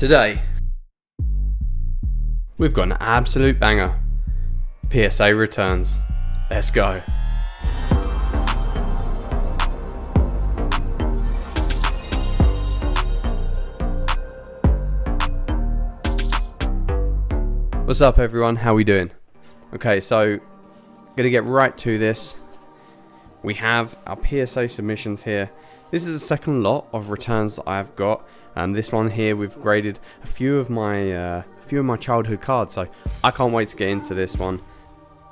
Today, we've got an absolute banger. PSA Returns. Let's go. What's up everyone, how we doing? Okay, so gonna get right to this. We have our PSA submissions here. This is the second lot of returns that I've got. This one here, we've graded a few of my childhood cards, so I can't wait to get into this one.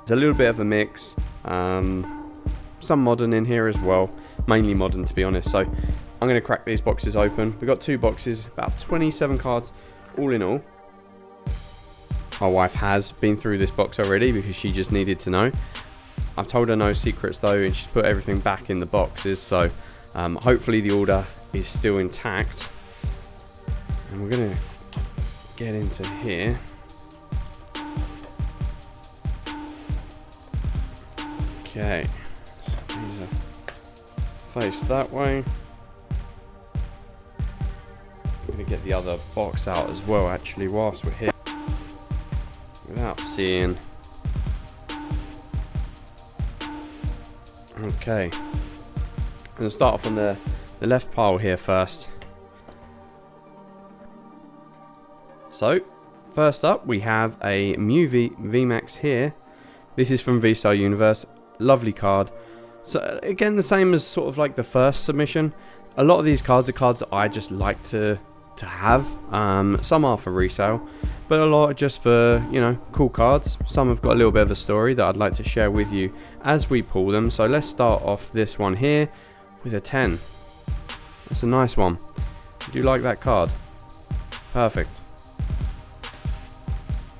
It's a little bit of a mix, some modern in here as well, mainly modern to be honest. So I'm going to crack these boxes open. We've got two boxes, about 27 cards all in all. My wife has been through this box already because she just needed to know. I've told her no secrets though, and she's put everything back in the boxes, so hopefully the order is still intact. And we're going to get into here. Okay, so these are faced that way. I'm going to get the other box out as well actually whilst we're here, without seeing. Okay, I'm going to start off on the left pile here first. So, first up we have a Mew VMAX here. This is from PSA Universe. Lovely card. So again, the same as sort of like the first submission. A lot of these cards are cards that I just like to have. Some are for resale, but a lot are just for, you know, cool cards. Some have got a little bit of a story that I'd like to share with you as we pull them. So let's start off this one here with a 10. That's a nice one. I do like that card. Perfect.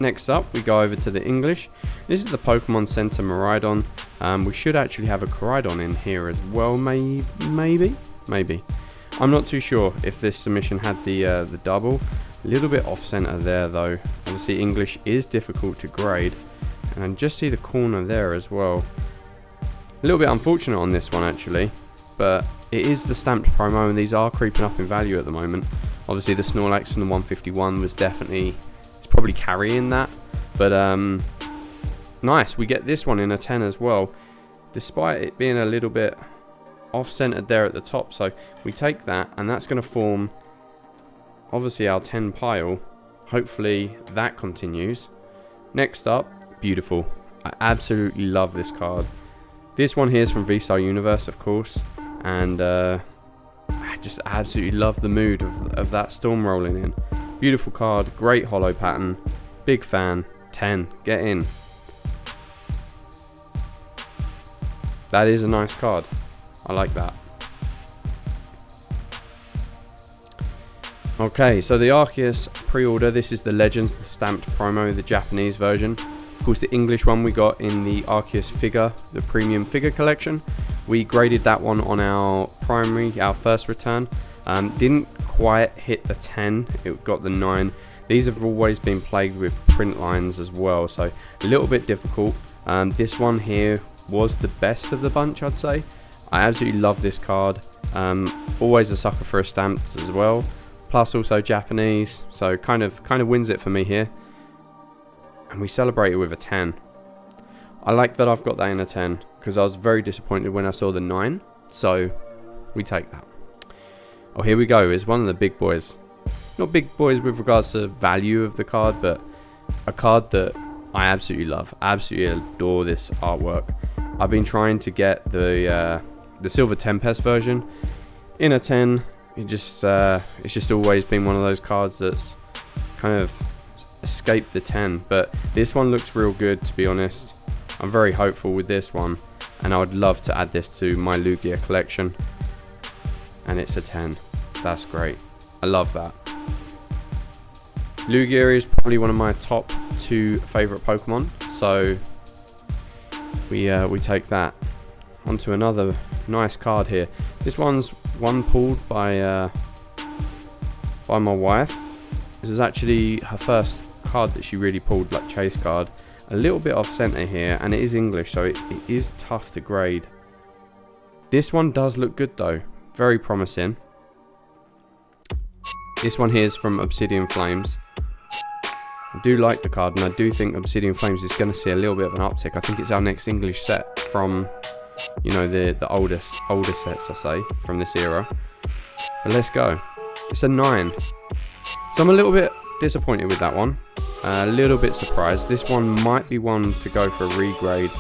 Next up, we go over to the English. This is the Pokemon Center Miraidon. We should actually have a Koraidon in here as well, maybe. I'm not too sure if this submission had the double. A little bit off center there though. Obviously English is difficult to grade. And I just see the corner there as well. A little bit unfortunate on this one actually. But it is the stamped promo and these are creeping up in value at the moment. Obviously the Snorlax from the 151 was definitely... probably carrying that, but nice, we get this one in a 10 as well, despite it being a little bit off-centered there at the top. So we take that and that's going to form obviously our 10 pile. Hopefully that continues. Next up, beautiful, I absolutely love this card. This one here is from PSA Universe of course, and I just absolutely love the mood of that storm rolling in. Beautiful card, great holo pattern, big fan, 10, get in. That is a nice card, I like that. Okay, so the Arceus pre-order, this is the Legends, the stamped promo, the Japanese version. Of course the English one we got in the Arceus figure, the premium figure collection. We graded that one on our primary, our first return. Didn't quite hit the 10, it got the 9. These have always been plagued with print lines as well, so a little bit difficult. This one here was the best of the bunch, I'd say. I absolutely love this card. Always a sucker for a stamp as well, plus also Japanese, so kind of wins it for me here. And we celebrate it with a 10. I like that I've got that in a 10 because I was very disappointed when I saw the 9, so we take that. Oh, here we go. It's one of the big boys. Not big boys with regards to value of the card, but a card that I absolutely love. Absolutely adore this artwork. I've been trying to get the Silver Tempest version in a 10. It's just always been one of those cards that's kind of escaped the 10. But this one looks real good, to be honest. I'm very hopeful with this one, and I would love to add this to my Lugia collection. And it's a 10. That's great. I love that. Lugia is probably one of my top 2 favorite Pokemon, so we take that. Onto another nice card here. This one's pulled by my wife. This is actually her first card that she really pulled, like chase card. A little bit off center here, and it is English, so it is tough to grade. This one does look good though. Very promising. This one here is from Obsidian Flames. I do like the card, and I do think Obsidian Flames is going to see a little bit of an uptick. I think it's our next English set from, you know, the older sets, I say, from this era. But let's go. It's a 9. So I'm a little bit disappointed with that one. A little bit surprised. This one might be one to go for a regrade.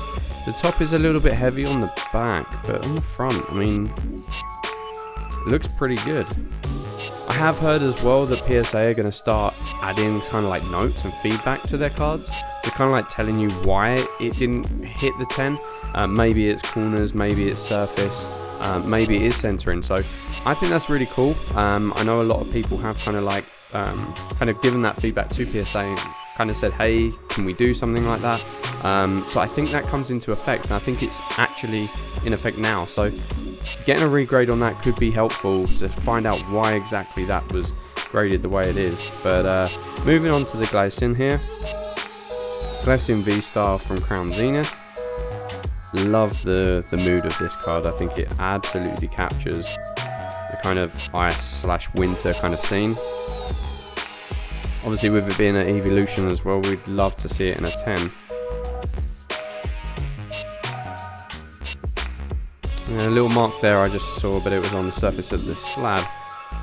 The top is a little bit heavy on the back, but on the front, I mean, it looks pretty good. I have heard as well that PSA are going to start adding kind of like notes and feedback to their cards. So kind of like telling you why it didn't hit the 10. Maybe it's corners, maybe it's surface, maybe it is centering. So I think that's really cool. I know a lot of people have kind of like kind of given that feedback to PSA and kind of said, hey, can we do something like that? So I think that comes into effect, and I think it's actually in effect now. So getting a regrade on that could be helpful to find out why exactly that was graded the way it is. But moving on to the Glacian here. Glacian V-Star from Crown Zenith. Love the mood of this card. I think it absolutely captures the kind of ice/winter kind of scene. Obviously, with it being an evolution as well, we'd love to see it in a 10. And a little mark there I just saw, but it was on the surface of the slab.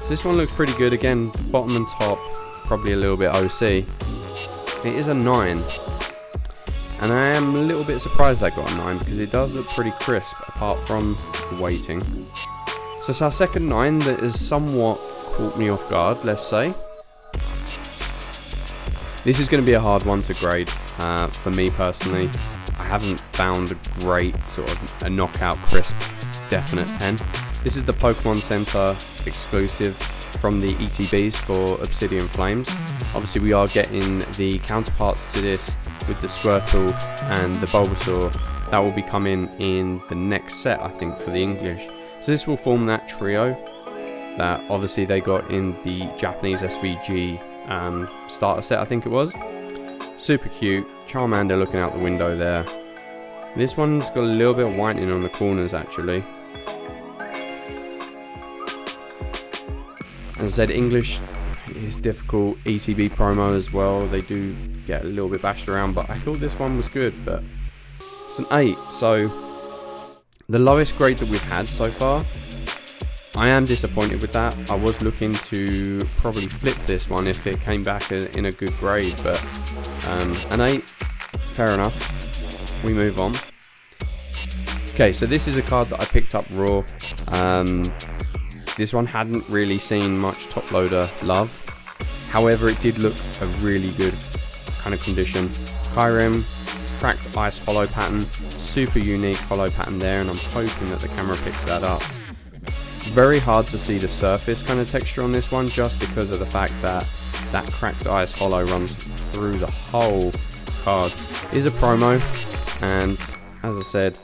So this one looks pretty good. Again, bottom and top, probably a little bit OC. It is a 9. And I am a little bit surprised I got a 9, because it does look pretty crisp, apart from the weighting. So it's our second 9 that has somewhat caught me off guard, let's say. This is going to be a hard one to grade for me personally. I haven't found a great sort of a knockout crisp definite 10. This is the Pokemon Center exclusive from the ETBs for Obsidian Flames. Obviously we are getting the counterparts to this with the Squirtle and the Bulbasaur. That will be coming in the next set, I think, for the English. So this will form that trio that obviously they got in the Japanese SVG starter set, I think it was. Super cute. Charmander looking out the window there. This one's got a little bit of whitening on the corners actually. As I said, English is difficult. ETB promo as well. They do get a little bit bashed around, but I thought this one was good, but it's an 8. So the lowest grade that we've had so far. I am disappointed with that. I was looking to probably flip this one if it came back in a good grade, but an 8, fair enough. We move on. Okay, so this is a card that I picked up raw. This one hadn't really seen much top loader love. However, it did look a really good kind of condition. Kyurem, cracked ice hollow pattern, super unique hollow pattern there, and I'm hoping that the camera picks that up. Very hard to see the surface kind of texture on this one, just because of the fact that that cracked ice hollow runs through the whole card. It is a promo, and as I said,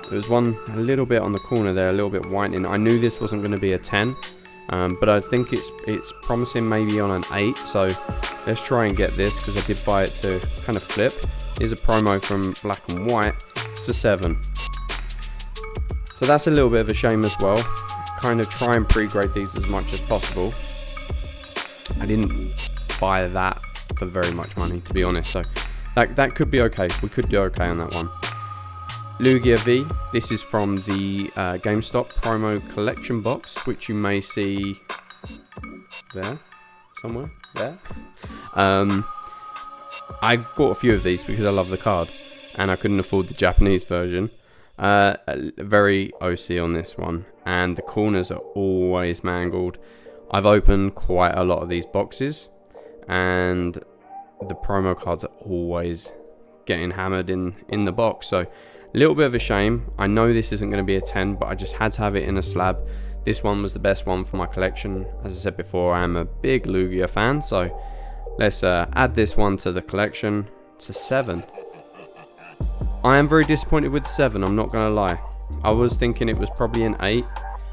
there was one a little bit on the corner there, a little bit whitening. I knew this wasn't going to be a 10, but I think it's promising maybe on an 8. So let's try and get this, because I did buy it to kind of flip. Here's a promo from Black and White. It's a 7. So that's a little bit of a shame as well. Kind of try and pre-grade these as much as possible. I didn't buy that for very much money, to be honest, so that could be okay. We could do okay on that one. Lugia V, this is from the GameStop promo collection box, which you may see there, somewhere, there. I bought a few of these because I love the card, and I couldn't afford the Japanese version. Very OC on this one, and the corners are always mangled. I've opened quite a lot of these boxes, and the promo cards are always getting hammered in the box, so a little bit of a shame. I know this isn't going to be a 10, but I just had to have it in a slab. This one was the best one for my collection. As I said before, I am a big Lugia fan, so let's add this one to the collection. It's a 7. I am very disappointed with the 7, I'm not going to lie. I was thinking it was probably an 8.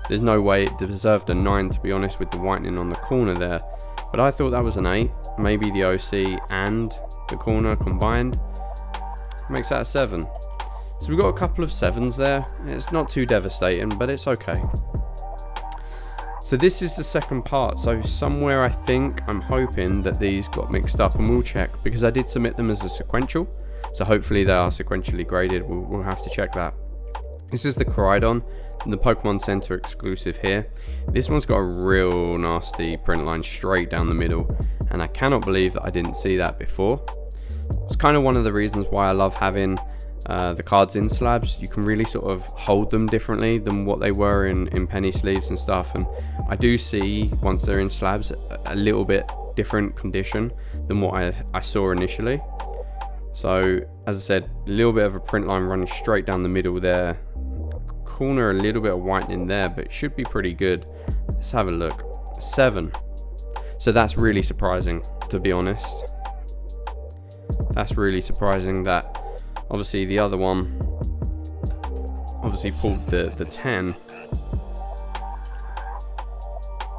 There's no way it deserved a 9, to be honest, with the whitening on the corner there. But I thought that was an 8. Maybe the OC and the corner combined makes that a 7. So we've got a couple of 7s there. It's not too devastating, but it's okay. So So this is the second part, so somewhere I'm hoping that these got mixed up, and we'll check, because I did submit them as a sequential, so hopefully they are sequentially graded. We'll have to check that. This is the Coridon, the Pokemon Center exclusive here. This one's got a real nasty print line straight down the middle, and I cannot believe that I didn't see that before. It's kind of one of the reasons why I love having the cards in slabs. You can really sort of hold them differently than what they were in penny sleeves and stuff, and I do see, once they're in slabs, a little bit different condition than what I saw initially. So as I said, a little bit of a print line running straight down the middle there, corner a little bit of whitening there, but it should be pretty good. Let's have a look. 7. So that's really surprising, to be honest. That's really surprising that obviously the other one obviously pulled the 10.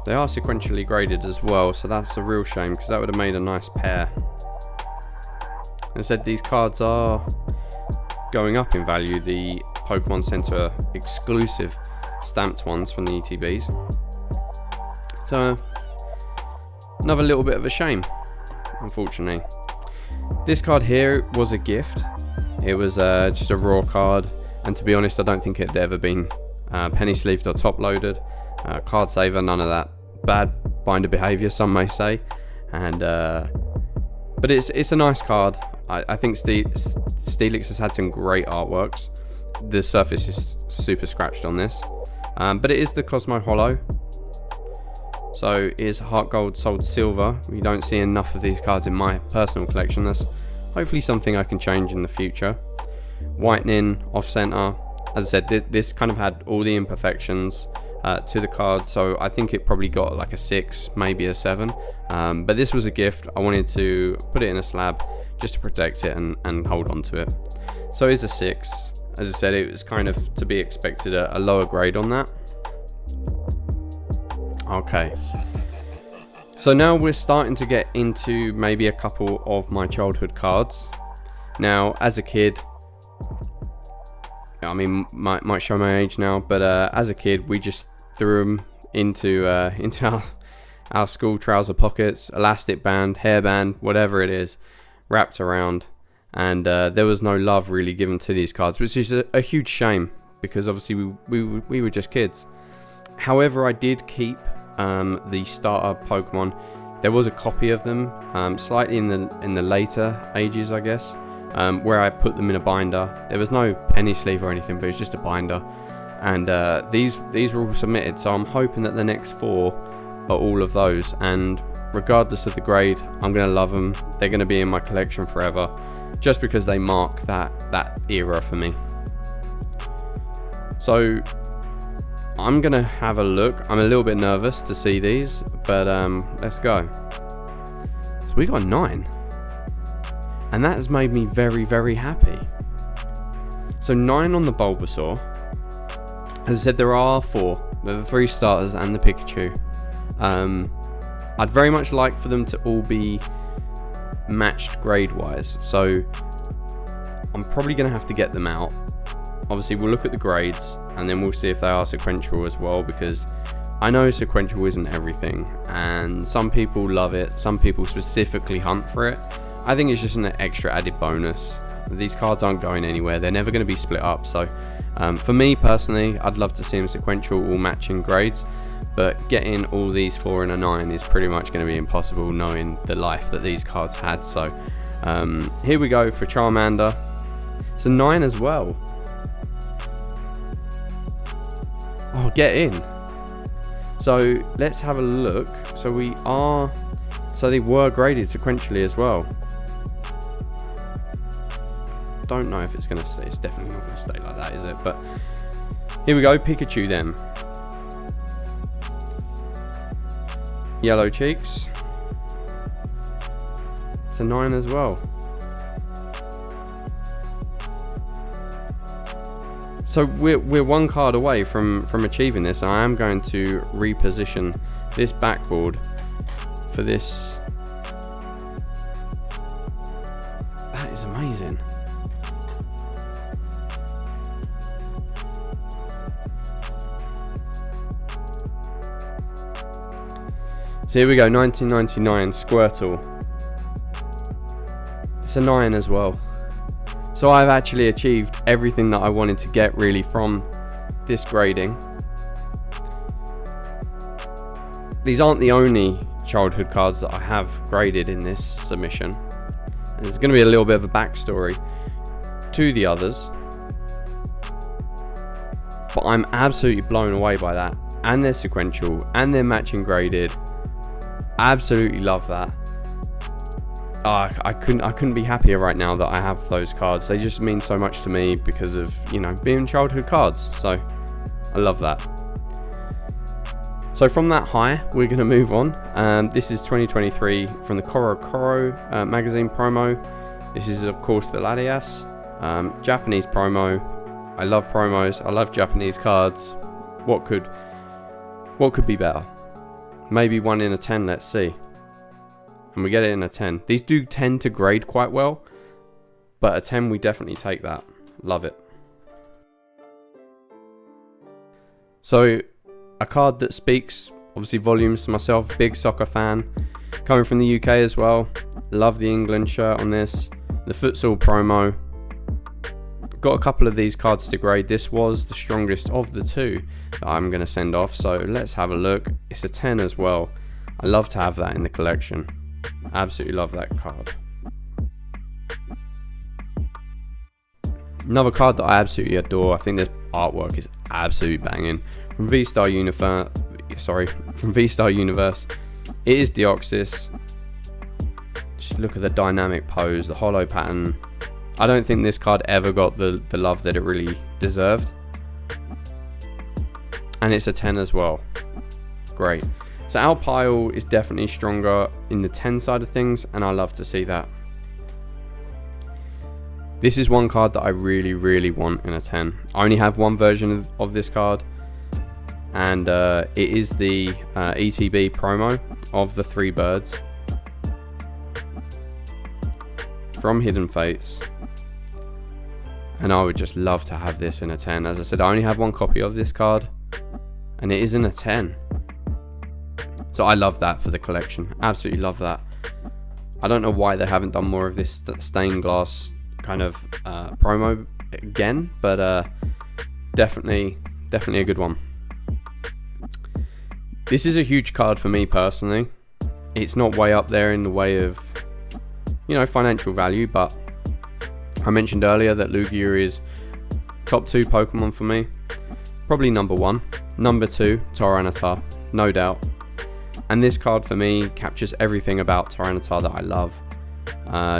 They are sequentially graded as well, so that's a real shame, because that would have made a nice pair. As I said, these cards are going up in value, the Pokemon Center exclusive stamped ones from the ETBs. So another little bit of a shame, unfortunately. This card here was a gift. It was just a raw card, and to be honest, I don't think it had ever been penny sleeved or top loaded. Card saver, none of that. Bad binder behavior, some may say, and but it's a nice card. I think Steelix has had some great artworks. The surface is super scratched on this, but it is the Cosmo Holo. So is Heart Gold sold silver. We don't see enough of these cards in my personal collection. That's hopefully something I can change in the future. Whitening, off center. As I said, this kind of had all the imperfections to the card, so I think it probably got like a 6, maybe a 7. But this was a gift. I wanted to put it in a slab just to protect it and hold on to it. So it's a 6. As I said, it was kind of to be expected, a lower grade on that. Okay. So now we're starting to get into maybe a couple of my childhood cards. Now, as a kid, I mean, might show my age now, but as a kid, we just threw them into our school trouser pockets, elastic band, hairband, whatever it is, wrapped around, and there was no love really given to these cards, which is a huge shame, because obviously we were just kids. However, I did keep the starter Pokemon. There was a copy of them, slightly in the later ages, I guess, where I put them in a binder. There was no penny sleeve or anything, but it was just a binder. And these were all submitted, so I'm hoping that the next 4 are all of those. And regardless of the grade, I'm gonna love them. They're gonna be in my collection forever, just because they mark that era for me. So I'm gonna have a look. I'm a little bit nervous to see these, but let's go. So we got a 9, and that has made me very, very happy. So 9 on the Bulbasaur. As I said, there are 4. They're the 3 starters and the Pikachu. I'd very much like for them to all be matched grade wise, so I'm probably gonna have to get them out. Obviously we'll look at the grades, and then we'll see if they are sequential as well, because I know sequential isn't everything, and some people love it, some people specifically hunt for it. I think it's just an extra added bonus. These cards aren't going anywhere, they're never going to be split up, so for me personally, I'd love to see them sequential, all matching grades, but getting all these 4 in a 9 is pretty much going to be impossible, knowing the life that these cards had. So here we go for Charmander. It's a 9 as well. Oh, get in. So let's have a look. So they were graded sequentially as well. Don't know if it's going to stay. It's definitely not going to stay like that, is it? But here we go. Pikachu then. Yellow cheeks. It's a 9 as well. So we're 1 card away from achieving this. I am going to reposition this backboard for this. That is amazing. So here we go, 1999 Squirtle. It's a 9 as well. So I've actually achieved everything that I wanted to get really from this grading. These aren't the only childhood cards that I have graded in this submission. And there's going to be a little bit of a backstory to the others. But I'm absolutely blown away by that. And they're sequential and they're matching graded. Absolutely love that. I couldn't be happier right now that I have those cards. They just mean so much to me because of, you know, being childhood cards. So I love that. So from that high, we're going to move on. This is 2023 from the Koro Koro magazine promo. This is of course the Latias Japanese promo. I love promos. I love Japanese cards. What could be better? Maybe 1 in a 10. Let's see. And we get it in a 10. These do tend to grade quite well, but a 10 we definitely take that. Love it. So a card that speaks obviously volumes to myself. Big soccer fan, coming from the UK as well. Love the England shirt on this. The futsal promo. Got a couple of these cards to grade. This was the strongest of the two that I'm going to send off. So let's have a look. It's a 10 as well. I love to have that in the collection. Absolutely love that card. Another card that I absolutely adore. I think this artwork is absolutely banging. From V-Star Universe. It is Deoxys. Just look at the dynamic pose, the hollow pattern. I don't think this card ever got the love that it really deserved. And it's a 10 as well. Great. So our pile is definitely stronger in the 10 side of things, and I love to see that. This is one card that I really, really want in a 10. I only have one version of this card, and it is the ETB promo of the 3 birds from Hidden Fates. And I would just love to have this in a 10. As I said, I only have one copy of this card, and it is in a 10. So I love that for the collection. Absolutely love that. I don't know why they haven't done more of this stained glass kind of promo again, but definitely a good one. This is a huge card for me personally. It's not way up there in the way of, you know, financial value, but I mentioned earlier that Lugia is top 2 Pokemon for me. Probably number 1. Number 2, Tyranitar, no doubt. And this card for me captures everything about Tyranitar that I love.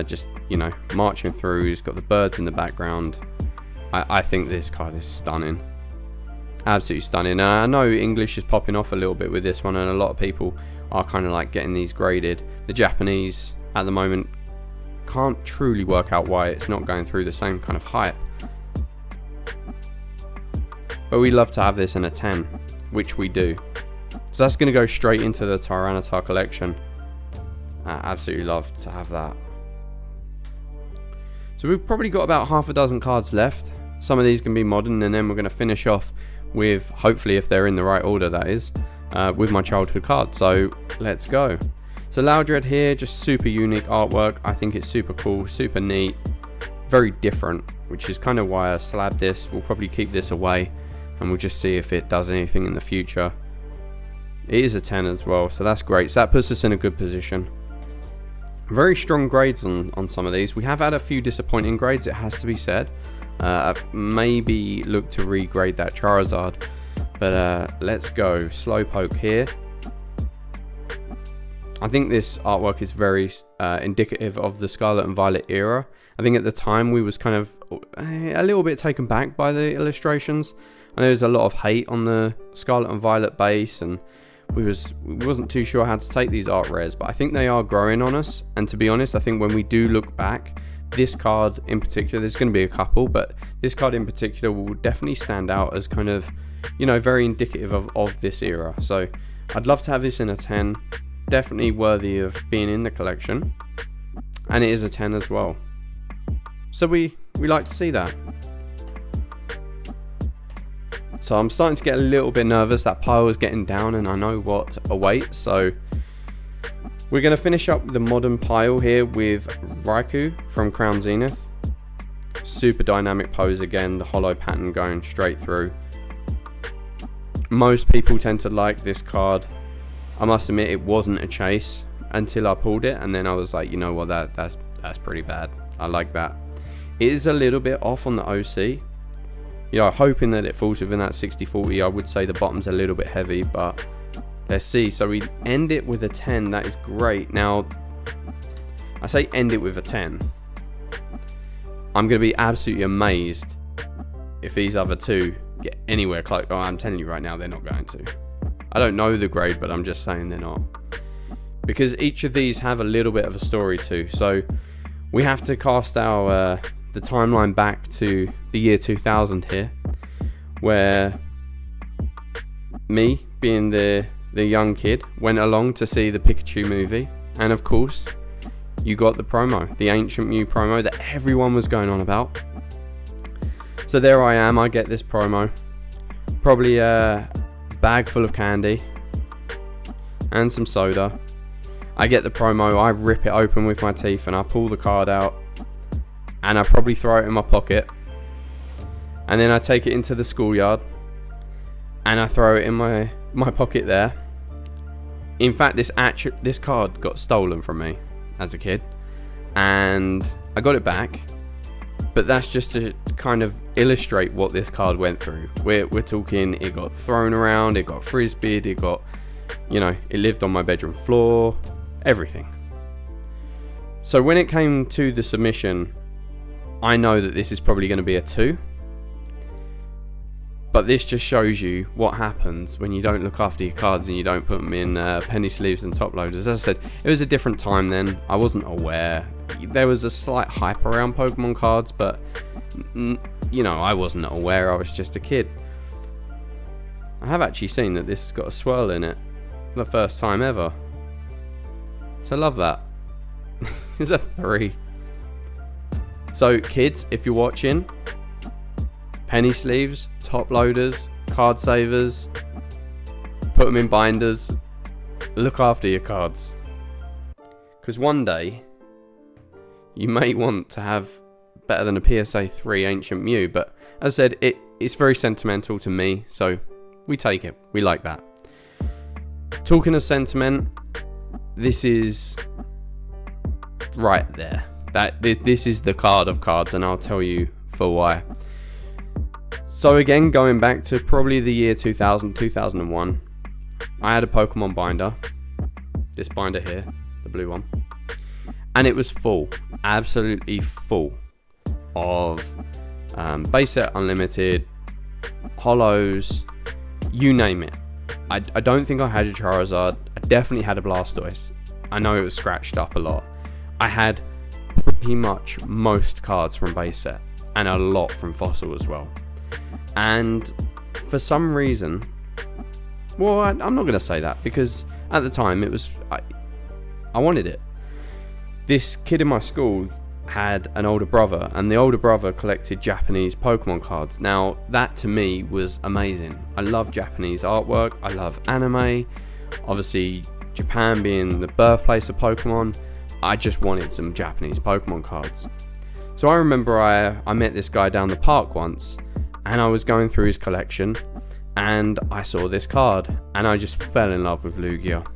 Just, you know, marching through, he's got the birds in the background. I think this card is stunning. Absolutely stunning. I know English is popping off a little bit with this one, and a lot of people are kind of like getting these graded. The Japanese at the moment can't truly work out why it's not going through the same kind of hype. But we love to have this in a 10, which we do. So that's going to go straight into the Tyranitar collection. I absolutely love to have that. So we've probably got about half a dozen cards left. Some of these can be modern, and then we're going to finish off with, hopefully if they're in the right order that is, with my childhood card. So let's go. So Loudred here, just super unique artwork. I think it's super cool, super neat, very different, which is kind of why I slabbed this. We'll probably keep this away, and we'll just see if it does anything in the future. It is a 10 as well, so that's great. So that puts us in a good position. Very strong grades on some of these. We have had a few disappointing grades, it has to be said. Maybe look to regrade that Charizard. But let's go. Slowpoke here. I think this artwork is very indicative of the Scarlet and Violet era. I think at the time we was kind of a little bit taken back by the illustrations. I know there's a lot of hate on the Scarlet and Violet base, and we wasn't too sure how to take these art rares, but I think they are growing on us. And to be honest, I think when we do look back, this card in particular, there's going to be a couple, but this card in particular will definitely stand out as kind of, you know, very indicative of this era. So I'd love to have this in a 10. Definitely worthy of being in the collection, and it is a 10 as well. So we like to see that. So I'm starting to get a little bit nervous. That pile is getting down, and I know what awaits. So We're going to finish up the modern pile here with Raikou from Crown Zenith. Super dynamic pose again, the hollow pattern going straight through. Most people tend to like this card. I must admit it wasn't a chase until I pulled it, and then I was like, you know what, that's pretty bad. I like that. It is a little bit off on the OC. You know, hoping that it falls within that 60-40. I would say the bottom's a little bit heavy, but let's see. So we end it with a 10. That is great. Now, I say end it with a 10. I'm going to be absolutely amazed if these other two get anywhere close. Oh, I'm telling you right now, they're not going to. I don't know the grade, but I'm just saying they're not. Because each of these have a little bit of a story too. So we have to cast our the timeline back to the year 2000 here, where me, being the young kid, went along to see the Pikachu movie, and of course you got the promo, the Ancient Mew promo that everyone was going on about. So there I am, I get this promo, probably a bag full of candy and some soda. I get the promo, I rip it open with my teeth and I pull the card out, and I probably throw it in my pocket, and then I take it into the schoolyard and I throw it in my pocket there. In fact, this card got stolen from me as a kid, and I got it back, but that's just to kind of illustrate what this card went through. We're talking, it got thrown around, it got frisbeed, it got, you know, it lived on my bedroom floor, everything. So when it came to the submission, I know that this is probably going to be a 2. But this just shows you what happens when you don't look after your cards and you don't put them in penny sleeves and top loaders. As I said, it was a different time then. I wasn't aware. There was a slight hype around Pokemon cards, but you know, I wasn't aware. I was just a kid. I have actually seen that this has got a swirl in it. The first time ever. So I love that. It's a 3. So kids, if you're watching, penny sleeves, top loaders, card savers, put them in binders, look after your cards, because one day you may want to have better than a PSA 3 Ancient Mew. But as I said, it's very sentimental to me, so we take it, we like that. Talking of sentiment, this is right there. This is the card of cards, and I'll tell you for why. So again, going back to probably the year 2000, 2001, I had a Pokemon binder, this binder here, the blue one, and it was full, absolutely full of base set unlimited, hollows, you name it. I don't think I had a Charizard. I definitely had a Blastoise. I know it was scratched up a lot. I had pretty much most cards from base set, and a lot from fossil as well. And for some reason, well, I'm not going to say that, because at the time it was, I wanted it. This kid in my school had an older brother, and the older brother collected Japanese Pokemon cards. Now that to me was amazing. I love Japanese artwork, I love anime, obviously Japan being the birthplace of Pokemon. I just wanted some Japanese Pokemon cards. So I remember I met this guy down the park once, and I was going through his collection, and I saw this card, and I just fell in love with Lugia.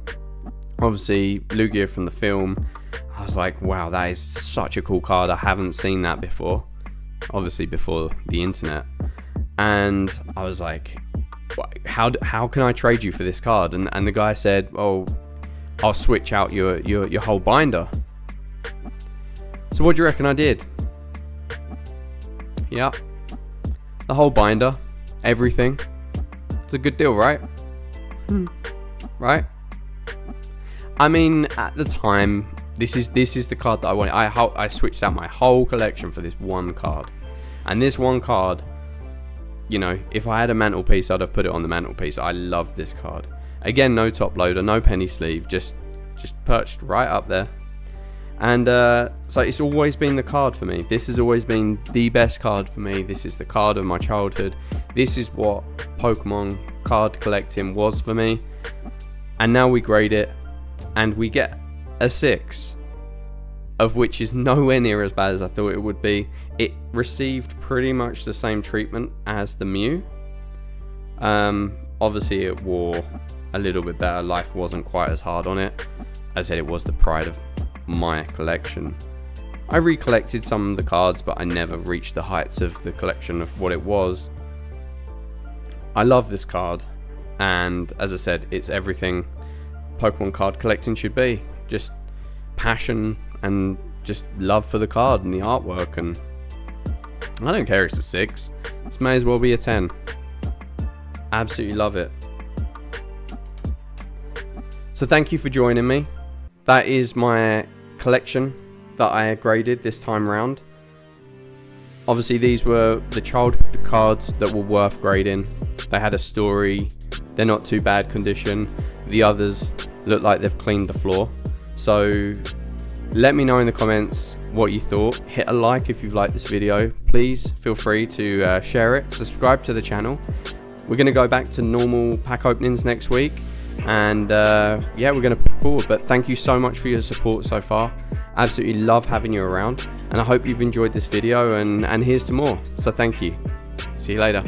Obviously, Lugia from the film, I was like, wow, that is such a cool card. I haven't seen that before, obviously before the internet. And I was like, how can I trade you for this card? And the guy said, oh, I'll switch out your whole binder. So what do you reckon I did? Yep. The whole binder, everything. It's a good deal, right? Right? I mean, at the time, this is the card that I wanted. I switched out my whole collection for this one card. And this one card, you know, if I had a mantelpiece, I'd have put it on the mantelpiece. I love this card. Again, no top loader, no penny sleeve, just perched right up there. And so it's always been the card for me. This has always been the best card for me. This is the card of my childhood. This is what Pokemon card collecting was for me. And now we grade it, and we get a 6, of which is nowhere near as bad as I thought it would be. It received pretty much the same treatment as the Mew. Obviously it wore a little bit better. Life wasn't quite as hard on it. As I said, it was the pride of my collection. I recollected some of the cards, but I never reached the heights of the collection of what it was. I love this card, and as I said, it's everything Pokemon card collecting should be. Just passion and just love for the card and the artwork, and I don't care if it's a 6. This may as well be a 10. Absolutely love it. So thank you for joining me. That is my collection that I graded this time round. Obviously these were the childhood cards that were worth grading. They had a story, they're not too bad condition. The others look like they've cleaned the floor. So let me know in the comments what you thought. Hit a like if you've liked this video. Please feel free to share it, subscribe to the channel. We're going to go back to normal pack openings next week, and yeah, we're going to put forward. But thank you so much for your support so far. Absolutely love having you around, and I hope you've enjoyed this video, and here's to more. So thank you. See you later.